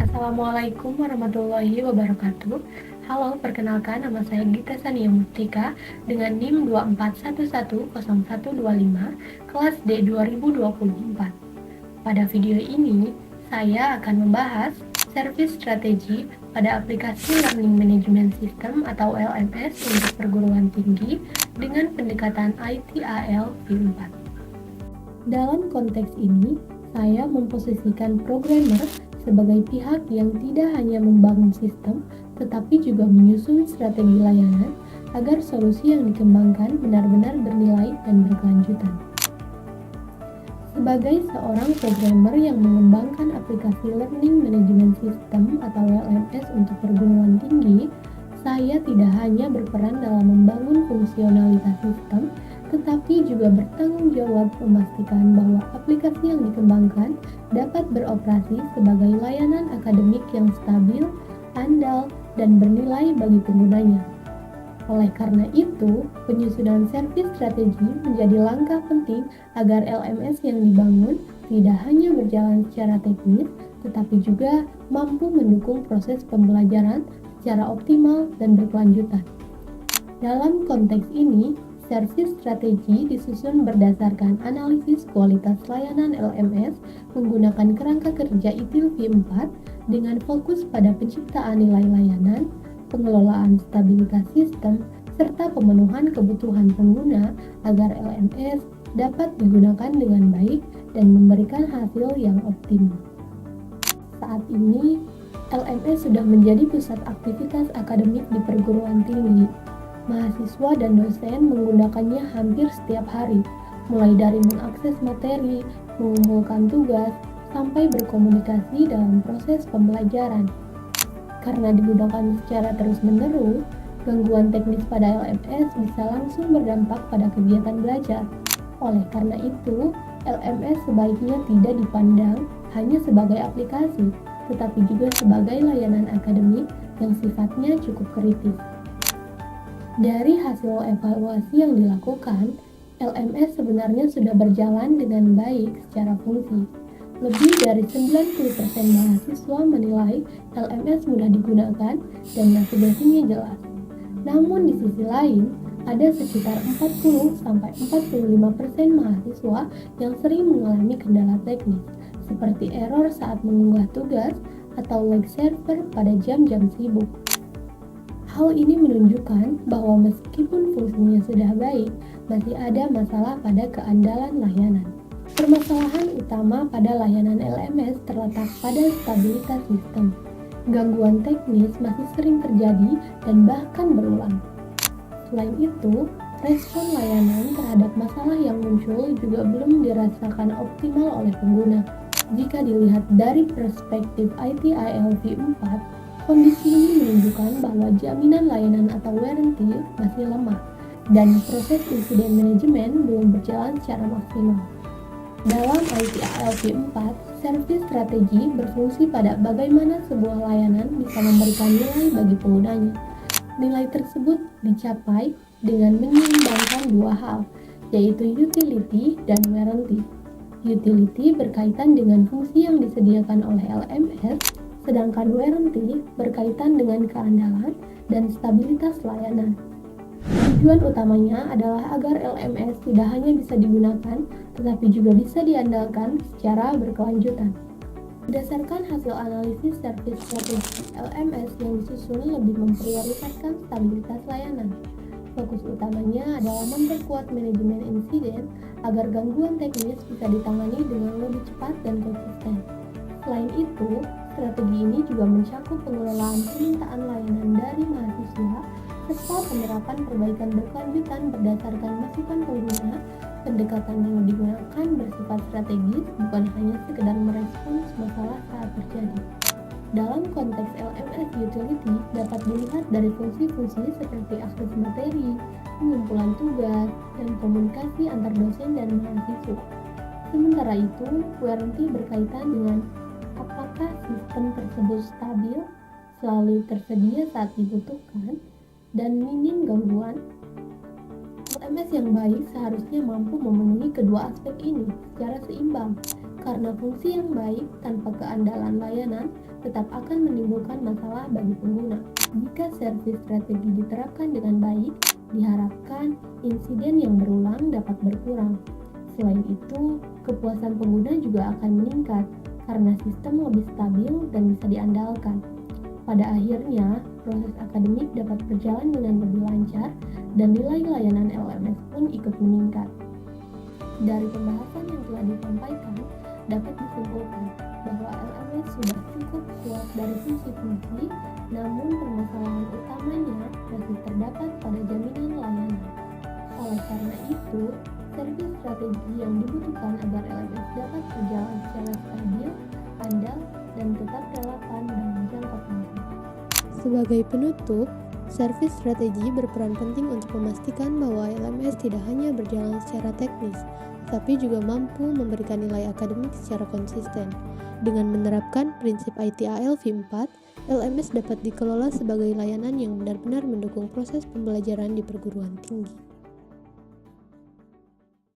Assalamualaikum warahmatullahi wabarakatuh. Halo, perkenalkan nama saya Gita Sania Mustika dengan NIM 24110125, kelas D 2024. Pada video ini, saya akan membahas servis strategi pada aplikasi Learning Management System atau LMS untuk perguruan tinggi dengan pendekatan ITIL V4. Dalam konteks ini, saya memposisikan programmer sebagai pihak yang tidak hanya membangun sistem, tetapi juga menyusun strategi layanan agar solusi yang dikembangkan benar-benar bernilai dan berkelanjutan. Sebagai seorang programmer yang mengembangkan aplikasi Learning Management System atau LMS untuk perguruan tinggi, saya tidak hanya berperan dalam membangun fungsionalitas sistem, tetapi juga bertanggung jawab memastikan bahwa aplikasi yang dikembangkan dapat beroperasi sebagai layanan akademik yang stabil, andal, dan bernilai bagi penggunanya. Oleh karena itu, penyusunan servis strategi menjadi langkah penting agar LMS yang dibangun tidak hanya berjalan secara teknis, tetapi juga mampu mendukung proses pembelajaran secara optimal dan berkelanjutan. Dalam konteks ini, servis strategi disusun berdasarkan analisis kualitas layanan LMS menggunakan kerangka kerja ITIL V4 dengan fokus pada penciptaan nilai layanan, pengelolaan stabilitas sistem, serta pemenuhan kebutuhan pengguna agar LMS dapat digunakan dengan baik dan memberikan hasil yang optimal. Saat ini, LMS sudah menjadi pusat aktivitas akademik di perguruan tinggi. Mahasiswa dan dosen menggunakannya hampir setiap hari, mulai dari mengakses materi, mengumpulkan tugas, sampai berkomunikasi dalam proses pembelajaran. Karena digunakan secara terus-menerus, gangguan teknis pada LMS bisa langsung berdampak pada kegiatan belajar. Oleh karena itu, LMS sebaiknya tidak dipandang hanya sebagai aplikasi, tetapi juga sebagai layanan akademik yang sifatnya cukup kritis. Dari hasil evaluasi yang dilakukan, LMS sebenarnya sudah berjalan dengan baik secara fungsi. Lebih dari 90% mahasiswa menilai LMS mudah digunakan dan navigasinya jelas. Namun di sisi lain, ada sekitar 40-45% mahasiswa yang sering mengalami kendala teknis, seperti error saat mengunggah tugas atau lag server pada jam-jam sibuk. Hal ini menunjukkan bahwa meskipun fungsinya sudah baik, masih ada masalah pada keandalan layanan. Permasalahan utama pada layanan LMS terletak pada stabilitas sistem. Gangguan teknis masih sering terjadi dan bahkan berulang. Selain itu, respon layanan terhadap masalah yang muncul juga belum dirasakan optimal oleh pengguna. Jika dilihat dari perspektif ITIL V4, kondisi ini menunjukkan bahwa jaminan layanan atau warranty masih lemah dan proses insiden manajemen belum berjalan secara maksimal. Dalam ITIL V4, servis strategi berfungsi pada bagaimana sebuah layanan bisa memberikan nilai bagi penggunanya. Nilai tersebut dicapai dengan menyeimbangkan dua hal, yaitu utility dan warranty. Utility berkaitan dengan fungsi yang disediakan oleh LMS, sedangkan warranty berkaitan dengan keandalan dan stabilitas layanan. Tujuan utamanya adalah agar LMS tidak hanya bisa digunakan, tetapi juga bisa diandalkan secara berkelanjutan. Berdasarkan hasil analisis servis strategi LMS yang disusun lebih memprioritaskan stabilitas layanan. Fokus utamanya adalah memperkuat manajemen insiden agar gangguan teknis bisa ditangani dengan lebih cepat dan konsisten. Selain itu, strategi ini juga mencakup pengelolaan permintaan layanan dari mahasiswa serta penerapan perbaikan berkelanjutan berdasarkan masukan pengguna. Pendekatan yang digunakan bersifat strategis, bukan hanya sekedar merespons masalah saat terjadi. Dalam konteks LMS utility dapat dilihat dari fungsi-fungsi seperti akses materi, pengumpulan tugas, dan komunikasi antar dosen dan mahasiswa. Sementara itu, warranty berkaitan dengan apakah sistem tersebut stabil, selalu tersedia saat dibutuhkan, dan minim gangguan. LMS yang baik seharusnya mampu memenuhi kedua aspek ini secara seimbang. Karena fungsi yang baik tanpa keandalan layanan tetap akan menimbulkan masalah bagi pengguna. Jika service strategi diterapkan dengan baik, diharapkan insiden yang berulang dapat berkurang. Selain itu, kepuasan pengguna juga akan meningkat karena sistem lebih stabil dan bisa diandalkan. Pada akhirnya, proses akademik dapat berjalan dengan lebih lancar dan nilai layanan LMS pun ikut meningkat. Dari pembahasan yang telah disampaikan, dapat disimpulkan bahwa LMS sudah cukup kuat dari fungsi-fungsi, namun permasalahan utamanya masih terdapat pada jaminan layanan. Oleh karena itu, servis strategi yang dibutuhkan agar LMS dapat berjalan secara stabil, andal, dan tetap relevan dalam jangka panjang. Sebagai penutup, servis strategi berperan penting untuk memastikan bahwa LMS tidak hanya berjalan secara teknis, tapi juga mampu memberikan nilai akademik secara konsisten. Dengan menerapkan prinsip ITIL V4, LMS dapat dikelola sebagai layanan yang benar-benar mendukung proses pembelajaran di perguruan tinggi.